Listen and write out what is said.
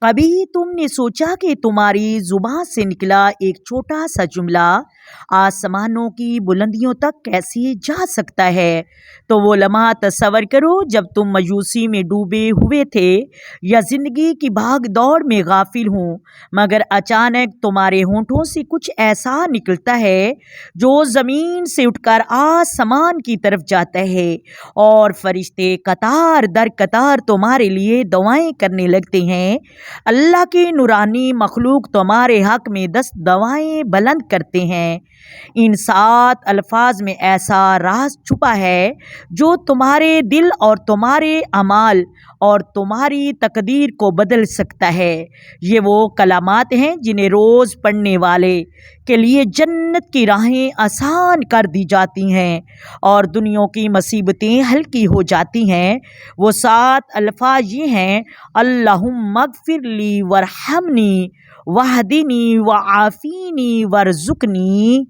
कभी तुमने सोचा कि तुम्हारी जुबान से निकला एक छोटा सा जुमला आसमानों की बुलंदियों तक कैसे जा सकता है? तो वो लम्हा तस्वर करो जब तुम मायूसी में डूबे हुए थे या जिंदगी की भाग दौड़ में गाफिल हो, मगर अचानक तुम्हारे होंठों से कुछ ऐसा निकलता है जो जमीन से उठकर आसमान की तरफ जाता है और फरिश्ते कतार दर कतार तुम्हारे लिए दुआएं करने लगते हैं। अल्लाह की नूरानी मखलूक तुम्हारे हक में 10 दवाएं बुलंद करते हैं। इन 7 अल्फाज में ऐसा राज छुपा है जो तुम्हारे दिल और तुम्हारे अमाल और तुम्हारी तकदीर को बदल सकता है। ये वो कलामात हैं जिन्हें रोज़ पढ़ने वाले के लिए जन्नत की राहें आसान कर दी जाती हैं और दुनिया की मुसीबतें हल्की हो जाती हैं। वो 7 अल्फाज ये हैं: अल्लाहुम्मा अग़फ़िरली वरहमनी वहदिनी वआफ़ीनी वरज़ुक़नी।